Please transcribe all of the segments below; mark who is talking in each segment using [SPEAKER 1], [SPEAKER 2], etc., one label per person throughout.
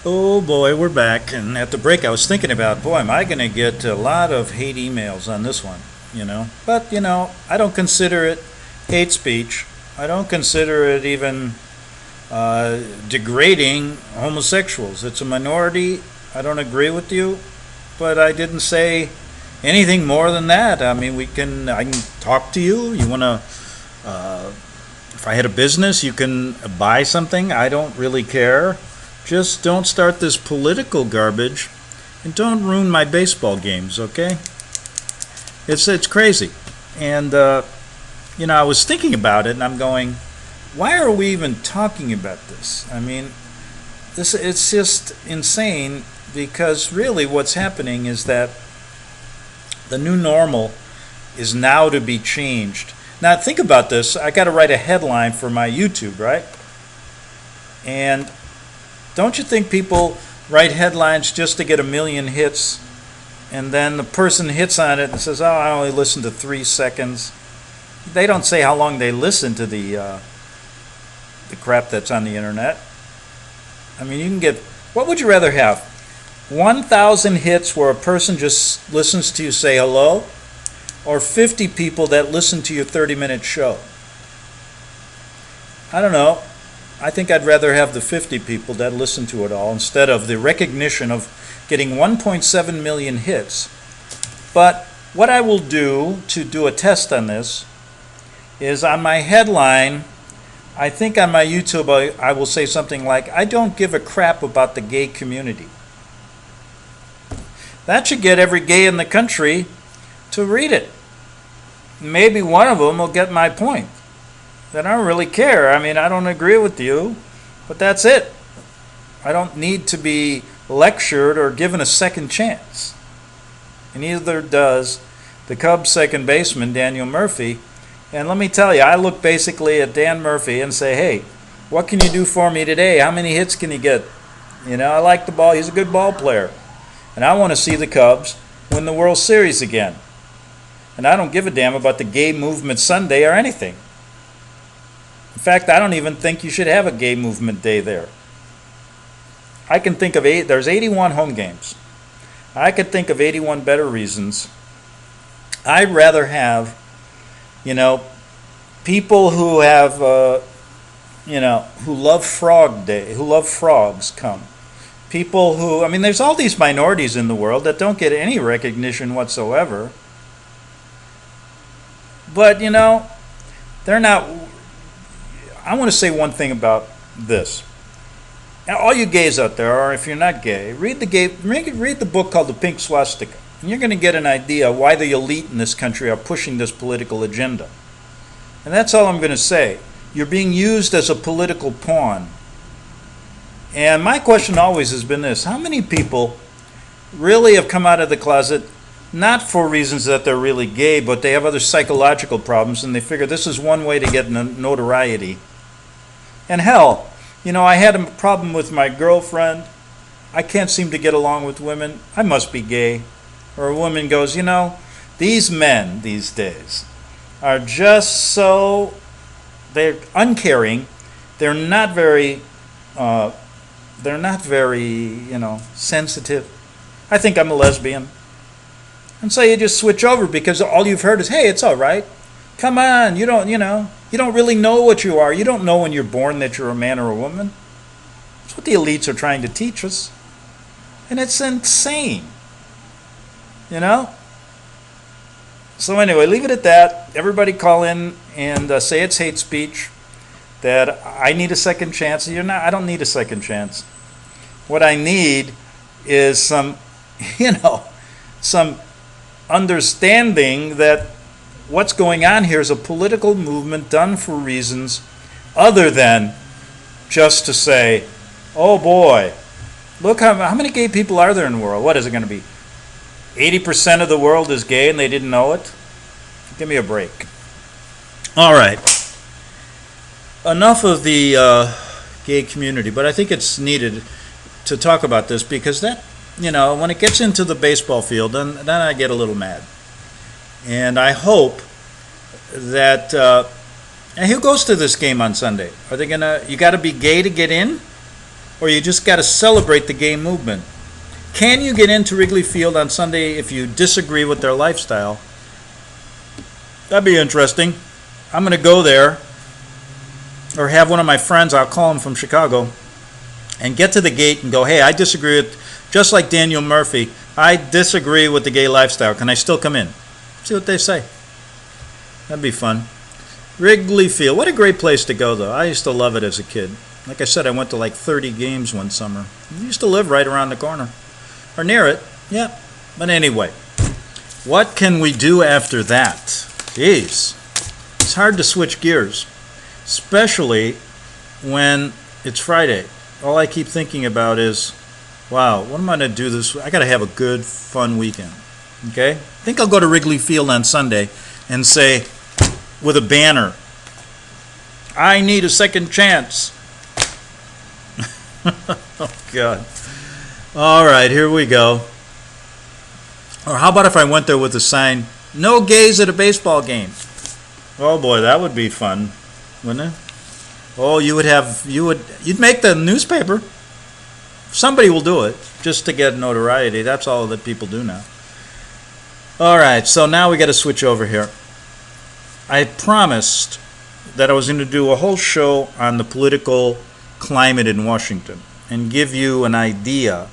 [SPEAKER 1] Oh boy, we're back. And at the break, I was thinking about, boy, am I going to get a lot of hate emails on this one, But, I don't consider it hate speech. I don't consider it even degrading homosexuals. It's a minority. I don't agree with you, but I didn't say anything more than that. I mean, I can talk to you. You want to, if I had a business, you can buy something. I don't really care. Just don't start this political garbage, and don't ruin my baseball games, okay? It's crazy, and I was thinking about it, and I'm going, why are we even talking about this? I mean, it's just insane, because really what's happening is that the new normal is now to be changed. Now think about this. I got to write a headline for my YouTube, right? And don't you think people write headlines just to get a million hits, and then the person hits on it and says, "Oh, I only listened to 3 seconds." They don't say how long they listen to the crap that's on the internet. I mean, you can get. What would you rather have? 1,000 hits where a person just listens to you say hello, or 50 people that listen to your 30-minute show? I don't know. I think I'd rather have the 50 people that listen to it all instead of the recognition of getting 1.7 million hits. But what I will do to do a test on this is on my headline, I think on my YouTube I will say something like, "I don't give a crap about the gay community." That should get every gay in the country to read it. Maybe one of them will get my point. That I don't really care. I mean, I don't agree with you, but that's it. I don't need to be lectured or given a second chance. And neither does the Cubs second baseman, Daniel Murphy. And let me tell you, I look basically at Dan Murphy and say, "Hey, what can you do for me today? How many hits can you get?" I like the ball. He's a good ball player. And I want to see the Cubs win the World Series again. And I don't give a damn about the gay movement Sunday or anything. In fact, I don't even think you should have a gay movement day there. I can think of there's 81 home games. I could think of 81 better reasons. I'd rather have, people who have, who love Frog Day, who love frogs come. People who, there's all these minorities in the world that don't get any recognition whatsoever. But, they're not. I want to say one thing about this. Now, all you gays out there, or if you're not gay, read the book called The Pink Swastika, and you're going to get an idea why the elite in this country are pushing this political agenda. And that's all I'm going to say. You're being used as a political pawn. And my question always has been this: how many people really have come out of the closet not for reasons that they're really gay, but they have other psychological problems, and they figure this is one way to get notoriety? And hell, I had a problem with my girlfriend. I can't seem to get along with women. I must be gay. Or a woman goes, these men these days are just so, they're uncaring. They're not very, sensitive. I think I'm a lesbian. And so you just switch over because all you've heard is, "Hey, it's all right. Come on, you don't really know what you are. You don't know when you're born that you're a man or a woman." That's what the elites are trying to teach us. And it's insane. So anyway, leave it at that. Everybody call in and say it's hate speech, that I need a second chance. I don't need a second chance. What I need is some understanding that what's going on here is a political movement done for reasons other than just to say, "Oh boy, look how many gay people are there in the world? What is it going to be? 80% of the world is gay and they didn't know it? Give me a break." All right. Enough of the gay community, but I think it's needed to talk about this because that, when it gets into the baseball field, then I get a little mad. And I hope that, and who goes to this game on Sunday? Are they you got to be gay to get in? or you just got to celebrate the gay movement. Can you get into Wrigley Field on Sunday if you disagree with their lifestyle? That'd be interesting. I'm going to go there, or have one of my friends, I'll call him from Chicago, and get to the gate and go, hey, I disagree with, just like Daniel Murphy, I disagree with the gay lifestyle. Can I still come in? See what they say. That'd be fun. Wrigley Field. What a great place to go, though. I used to love it as a kid. Like I said, I went to like 30 games one summer. I used to live right around the corner. Or near it. Yeah. But anyway, what can we do after that? Jeez. It's hard to switch gears. Especially when it's Friday. All I keep thinking about is, wow, what am I going to do this? I got to have a good, fun weekend. Okay? I think I'll go to Wrigley Field on Sunday and say, with a banner, I need a second chance. Oh, God. All right, here we go. Or how about if I went there with a sign, no gays at a baseball game? Oh, boy, that would be fun, wouldn't it? Oh, you'd make the newspaper. Somebody will do it just to get notoriety. That's all that people do now. All right, so now we got to switch over here. I promised that I was going to do a whole show on the political climate in Washington and give you an idea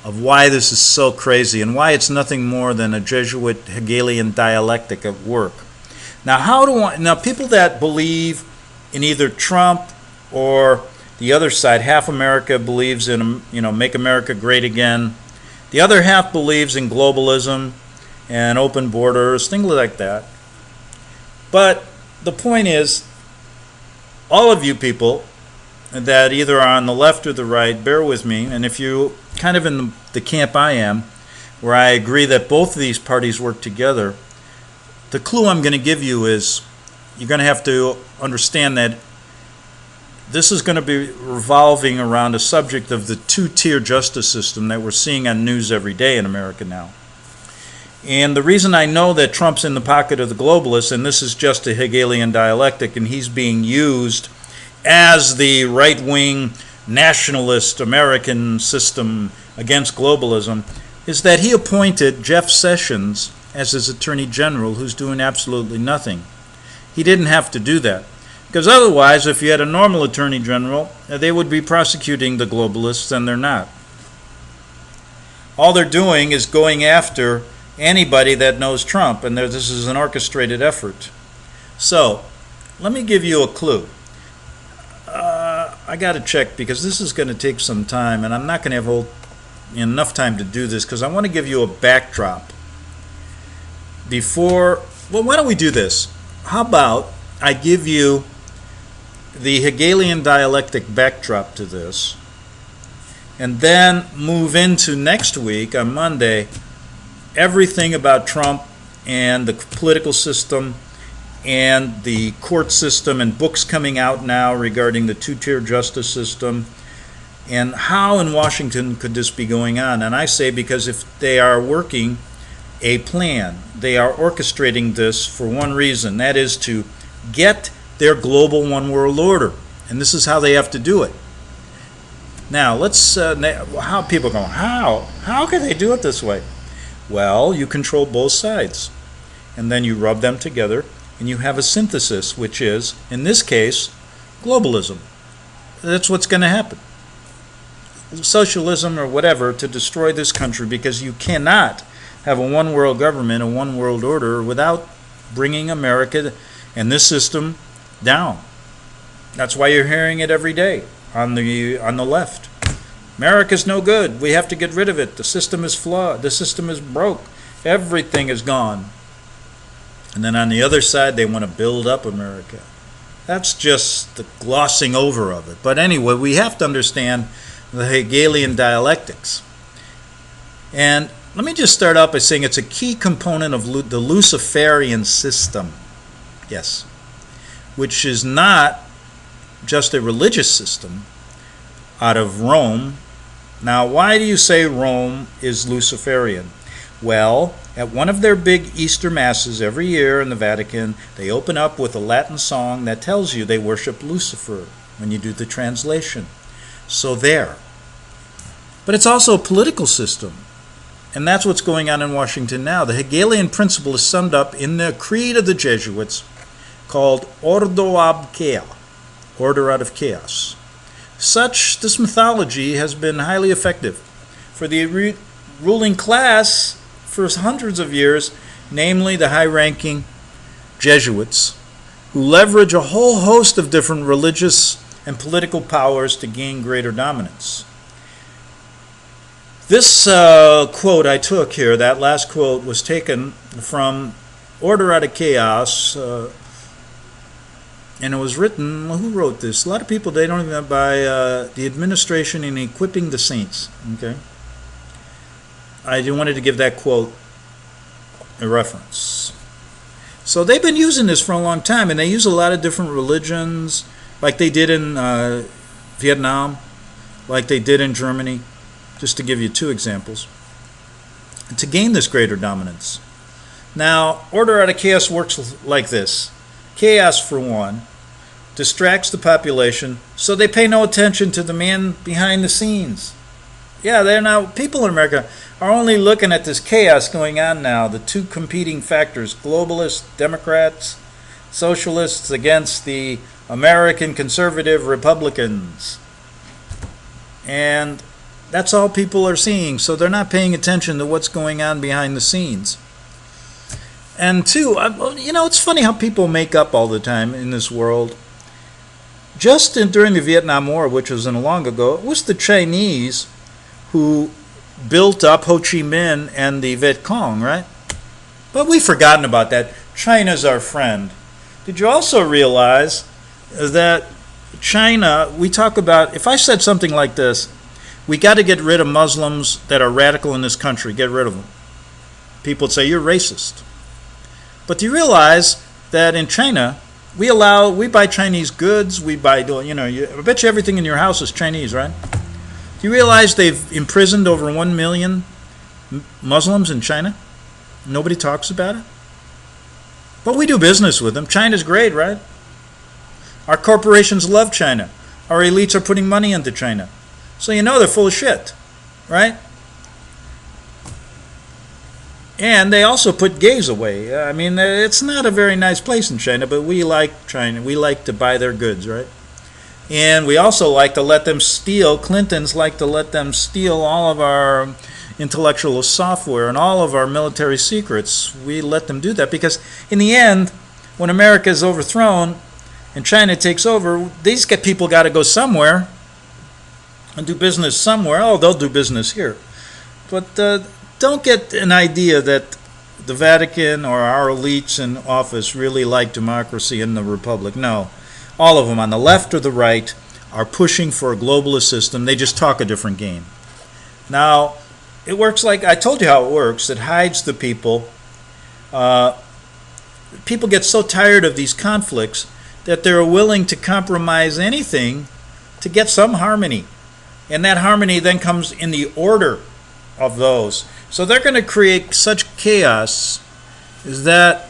[SPEAKER 1] of why this is so crazy and why it's nothing more than a Jesuit Hegelian dialectic at work. Now, people that believe in either Trump or the other side, half America believes in, make America great again. The other half believes in globalism and open borders, things like that. But the point is, all of you people that either are on the left or the right, bear with me, and if you kind of in the camp I am, where I agree that both of these parties work together, the clue I'm going to give you is you're going to have to understand that this is going to be revolving around a subject of the two-tier justice system that we're seeing on news every day in America now. And the reason I know that Trump's in the pocket of the globalists, and this is just a Hegelian dialectic, and he's being used as the right-wing nationalist American system against globalism, is that he appointed Jeff Sessions as his attorney general, who's doing absolutely nothing. He didn't have to do that. Because otherwise, if you had a normal attorney general, they would be prosecuting the globalists, and they're not. All they're doing is going after anybody that knows Trump, and this is an orchestrated effort. So, let me give you a clue. I got to check because this is going to take some time, and I'm not going to have enough time to do this because I want to give you a backdrop. Why don't we do this? How about I give you the Hegelian dialectic backdrop to this, and then move into next week on Monday everything about Trump and the political system and the court system and books coming out now regarding the two-tier justice system and how in Washington could this be going on. And I say because if they are working a plan, they are orchestrating this for one reason, that is to get their global one world order. And this is how they have to do it. Now, how people are going, how can they do it this way? Well, you control both sides, and then you rub them together, and you have a synthesis, which is, in this case, globalism. That's what's going to happen. Socialism or whatever to destroy this country, because you cannot have a one-world government, a one-world order, without bringing America and this system down. That's why you're hearing it every day on the left. America's no good. We have to get rid of it. The system is flawed. The system is broke. Everything is gone. And then on the other side, they want to build up America. That's just the glossing over of it. But anyway, we have to understand the Hegelian dialectics. And let me just start out by saying it's a key component of the Luciferian system. Yes. Which is not just a religious system out of Rome. Now, why do you say Rome is Luciferian? Well, at one of their big Easter Masses every year in the Vatican, they open up with a Latin song that tells you they worship Lucifer when you do the translation. So there. But it's also a political system. And that's what's going on in Washington now. The Hegelian principle is summed up in the creed of the Jesuits called Ordo ab chaos, order out of chaos. This mythology has been highly effective for the ruling class for hundreds of years, namely the high-ranking Jesuits, who leverage a whole host of different religious and political powers to gain greater dominance. This quote I took here, that last quote, was taken from Order Out of Chaos, and it was written, who wrote this? A lot of people, they don't even know, by the Administration in Equipping the Saints. Okay, I wanted to give that quote a reference. So they've been using this for a long time, and they use a lot of different religions, like they did in Vietnam, like they did in Germany, just to give you two examples, to gain this greater dominance. Now, Order Out of Chaos works like this. Chaos, for one, distracts the population, so they pay no attention to the man behind the scenes. Yeah, they're now, people in America are only looking at this chaos going on now, the two competing factors, globalists, Democrats, socialists against the American conservative Republicans. And that's all people are seeing, so they're not paying attention to what's going on behind the scenes. And two, it's funny how people make up all the time in this world. Just during the Vietnam War, which wasn't long ago, it was the Chinese who built up Ho Chi Minh and the Viet Cong, right? But we've forgotten about that. China's our friend. Did you also realize that China, we talk about, if I said something like this, we got to get rid of Muslims that are radical in this country, get rid of them. People would say, you're racist. But do you realize that in China, we buy Chinese goods, I bet you everything in your house is Chinese, right? Do you realize they've imprisoned over 1 million Muslims in China? Nobody talks about it. But we do business with them. China's great, right? Our corporations love China. Our elites are putting money into China. So they're full of shit, right? And they also put gays away. It's not a very nice place in China, but we like China. We like to buy their goods, right? And we also like to let them steal, Clintons like to let them steal all of our intellectual software and all of our military secrets. We let them do that because in the end, when America is overthrown and China takes over, these people got to go somewhere and do business somewhere. Oh, they'll do business here. But don't get an idea that the Vatican or our elites in office really like democracy and the republic. No. All of them, on the left or the right, are pushing for a globalist system. They just talk a different game. Now, it works like, I told you how it works. It hides the people. People get so tired of these conflicts that they're willing to compromise anything to get some harmony. And that harmony then comes in the order of those. So they're going to create such chaos is that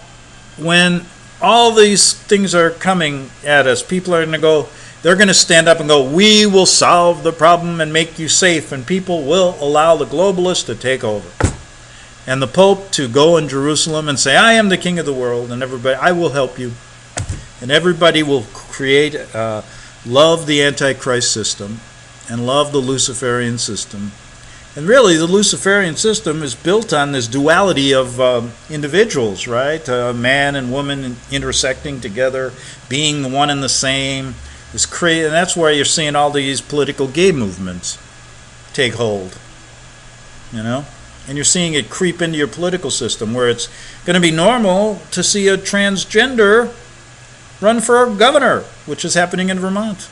[SPEAKER 1] when all these things are coming at us, people are going to they're going to stand up and go, we will solve the problem and make you safe, and people will allow the globalists to take over. And the Pope to go in Jerusalem and say, I am the king of the world, and everybody, I will help you. And everybody will love the Antichrist system and love the Luciferian system. And really, the Luciferian system is built on this duality of individuals, right? Man and woman intersecting together, being one and the same. And that's why you're seeing all these political gay movements take hold, And you're seeing it creep into your political system, where it's going to be normal to see a transgender run for governor, which is happening in Vermont.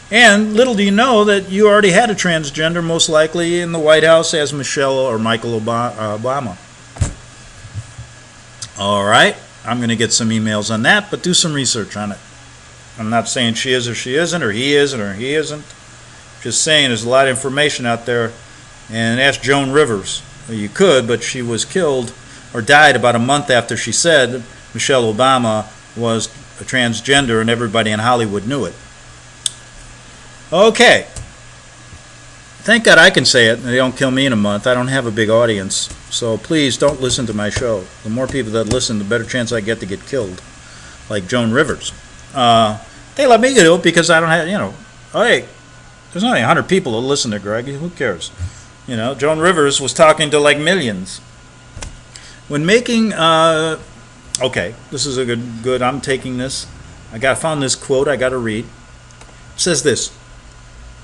[SPEAKER 1] And little do you know that you already had a transgender, most likely, in the White House as Michelle or Michael Obama. All right, I'm going to get some emails on that, but do some research on it. I'm not saying she is or she isn't, or he isn't or he isn't. Just saying there's a lot of information out there. And ask Joan Rivers. Well, you could, but she was killed or died about a month after she said Michelle Obama was a transgender, and everybody in Hollywood knew it. Okay, Thank God I can say it and they don't kill me in a month. I don't have a big audience. So please don't listen to my show. The more people that listen, the better chance I get to get killed. Like Joan Rivers. They let me do it because I don't have, hey, there's only 100 people who listen to Greg. Who cares? Joan Rivers was talking to like millions. When making, okay, this is a good, I'm taking this. Found this quote I got to read. It says this: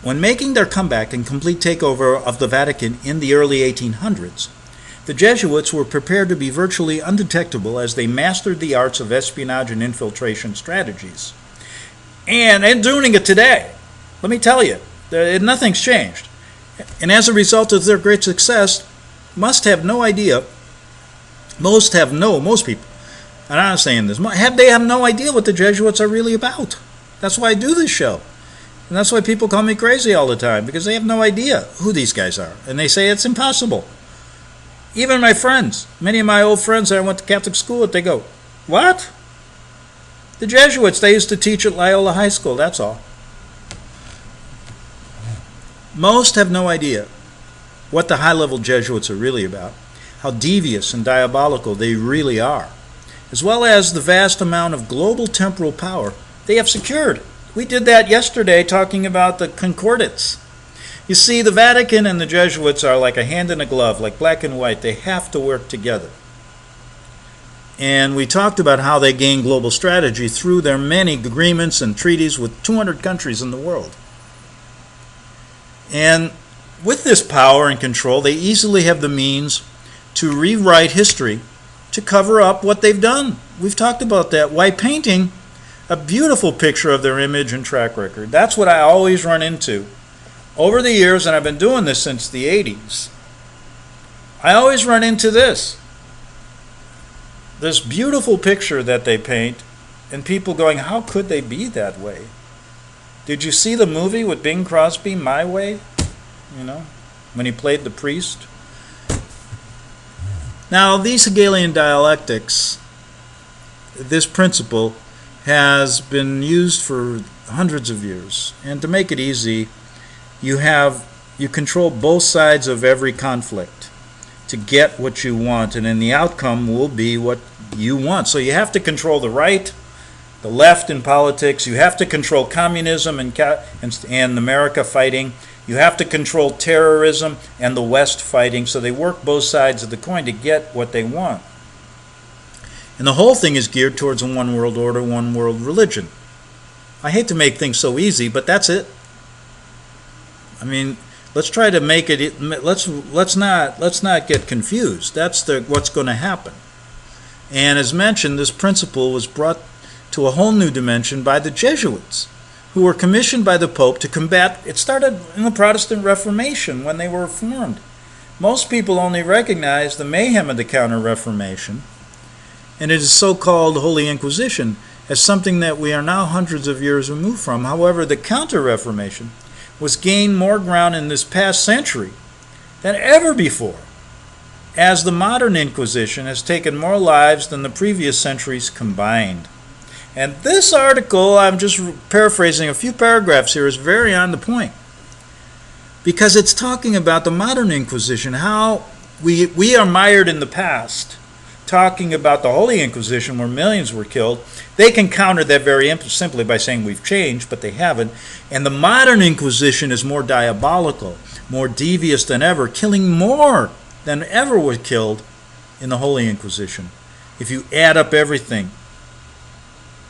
[SPEAKER 1] when making their comeback and complete takeover of the Vatican in the early 1800s, the Jesuits were prepared to be virtually undetectable as they mastered the arts of espionage and infiltration strategies. And doing it today. Let me tell you, nothing's changed. And as a result of their great success, most people, and I'm saying this, they have no idea what the Jesuits are really about. That's why I do this show. And that's why people call me crazy all the time, because they have no idea who these guys are. And they say it's impossible. Even my friends, many of my old friends that I went to Catholic school with, they go, what? The Jesuits, they used to teach at Loyola High School, that's all. Most have no idea what the high-level Jesuits are really about, how devious and diabolical they really are, as well as the vast amount of global temporal power they have secured. We did that yesterday talking about the concordats. You see, the Vatican and the Jesuits are like a hand in a glove, like black and white. They have to work together. And we talked about how they gain global strategy through their many agreements and treaties with 200 countries in the world. And with this power and control, they easily have the means to rewrite history to cover up what they've done. We've talked about that, while painting a beautiful picture of their image and track record. That's what I always run into. Over the years, and I've been doing this since the 80s, I always run into this beautiful picture that they paint, and people going, how could they be that way? Did you see the movie with Bing Crosby, My Way? When he played the priest? Now, these Hegelian dialectics, this principle has been used for hundreds of years. And to make it easy, you control both sides of every conflict to get what you want, and then the outcome will be what you want. So you have to control the right, the left in politics. You have to control communism and America fighting. You have to control terrorism and the West fighting. So they work both sides of the coin to get what they want. And the whole thing is geared towards a one world order, one world religion. I hate to make things so easy, but that's it. I mean, let's try to make it. Let's not get confused. That's what's going to happen. And as mentioned, this principle was brought to a whole new dimension by the Jesuits, who were commissioned by the Pope to combat. It started in the Protestant Reformation when they were formed. Most people only recognize the mayhem of the Counter-Reformation, and it is so-called Holy Inquisition, as something that we are now hundreds of years removed from. However, the Counter-Reformation was gained more ground in this past century than ever before, as the modern Inquisition has taken more lives than the previous centuries combined. And this article, I'm just paraphrasing a few paragraphs here, is very on the point, because it's talking about the modern Inquisition, how we are mired in the past, talking about the Holy Inquisition where millions were killed. They can counter that very simply by saying we've changed, but they haven't. And the modern Inquisition is more diabolical, more devious than ever, killing more than ever were killed in the Holy Inquisition. If you add up everything,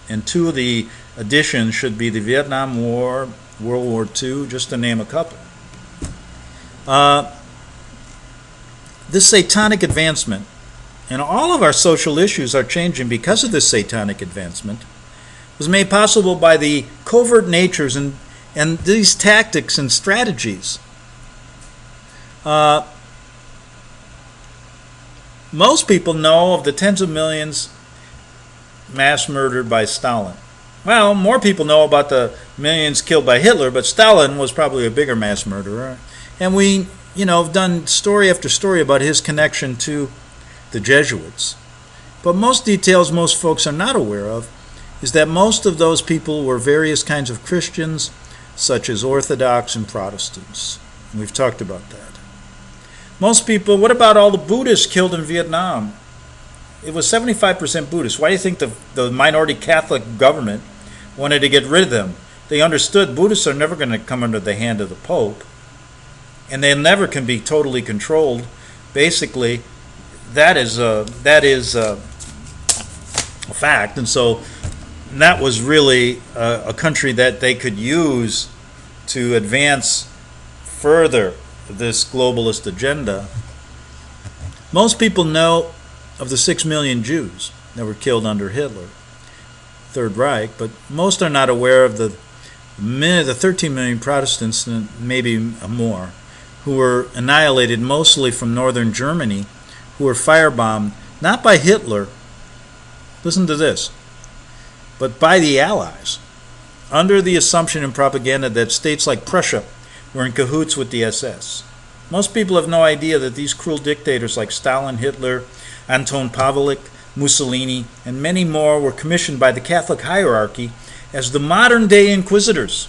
[SPEAKER 1] and two of the additions should be the Vietnam War, World War II, just to name a couple. This satanic advancement, and all of our social issues are changing because of this satanic advancement, was made possible by the covert natures and these tactics and strategies. Most people know of the tens of millions mass murdered by Stalin. Well, more people know about the millions killed by Hitler, but Stalin was probably a bigger mass murderer. And we, have done story after story about his connection to the Jesuits. But most details most folks are not aware of is that most of those people were various kinds of Christians, such as Orthodox and Protestants. We've talked about that. Most people, what about all the Buddhists killed in Vietnam? It was 75% Buddhist. Why do you think the minority Catholic government wanted to get rid of them? They understood Buddhists are never going to come under the hand of the Pope, and they never can be totally controlled. Basically, that is a fact, and so that was really a country that they could use to advance further this globalist agenda. Most people know of the 6 million Jews that were killed under Hitler, Third Reich, but most are not aware of the 13 million Protestants, and maybe more, who were annihilated mostly from northern Germany, who were firebombed not by Hitler, listen to this, but by the Allies, under the assumption and propaganda that states like Prussia were in cahoots with the SS. Most people have no idea that these cruel dictators like Stalin, Hitler, Anton Pavlik, Mussolini, and many more were commissioned by the Catholic hierarchy as the modern-day inquisitors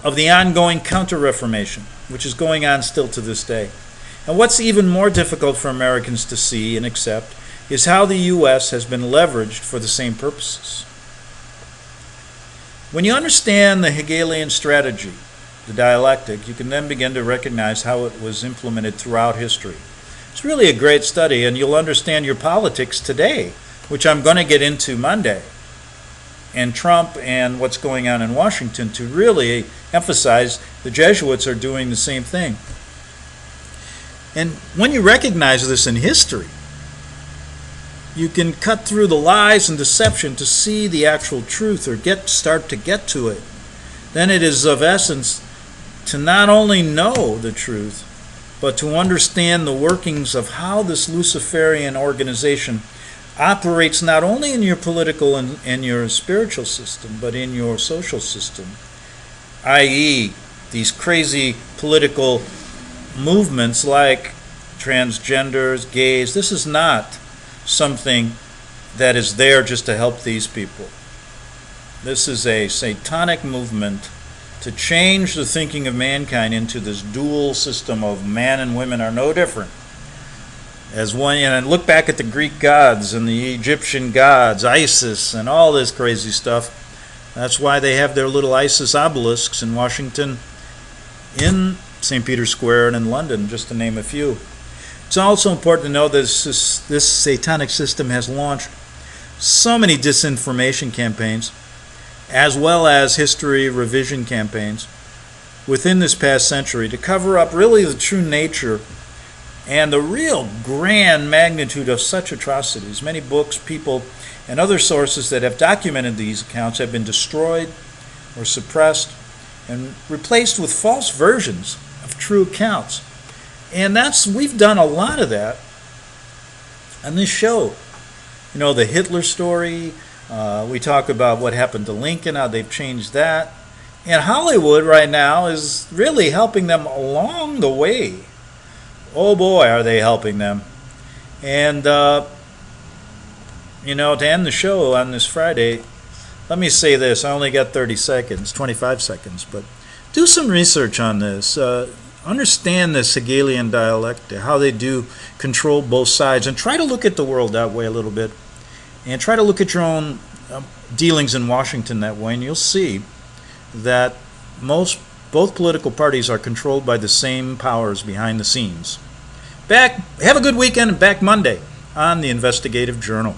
[SPEAKER 1] of the ongoing Counter-Reformation, which is going on still to this day. And what's even more difficult for Americans to see and accept is how the U.S. has been leveraged for the same purposes. When you understand the Hegelian strategy, the dialectic, you can then begin to recognize how it was implemented throughout history. It's really a great study, and you'll understand your politics today, which I'm going to get into Monday, and Trump and what's going on in Washington, to really emphasize the Jesuits are doing the same thing. And when you recognize this in history, you can cut through the lies and deception to see the actual truth, or start to get to it. Then it is of essence to not only know the truth, but to understand the workings of how this Luciferian organization operates not only in your political and your spiritual system, but in your social system, i.e., these crazy political movements like transgenders, gays. This is not something that is there just to help these people. This is a satanic movement to change the thinking of mankind into this dual system of man and women are no different. As one, and look back at the Greek gods and the Egyptian gods, Isis and all this crazy stuff. That's why they have their little Isis obelisks in Washington, in St. Peter's Square, and in London, just to name a few. It's also important to know that this satanic system has launched so many disinformation campaigns, as well as history revision campaigns within this past century to cover up really the true nature and the real grand magnitude of such atrocities. Many books, people, and other sources that have documented these accounts have been destroyed or suppressed and replaced with false versions of true accounts. And we've done a lot of that on this show. You know, the Hitler story, we talk about what happened to Lincoln, how they've changed that. And Hollywood right now is really helping them along the way. Oh boy, are they helping them. And, you know, to end the show on this Friday, let me say this. I only got 30 seconds, 25 seconds, but do some research on this. Understand this Hegelian dialectic, how they do control both sides, and try to look at the world that way a little bit, and try to look at your own dealings in Washington that way, and you'll see that both political parties are controlled by the same powers behind the scenes. Have a good weekend, and back Monday on the Investigative Journal.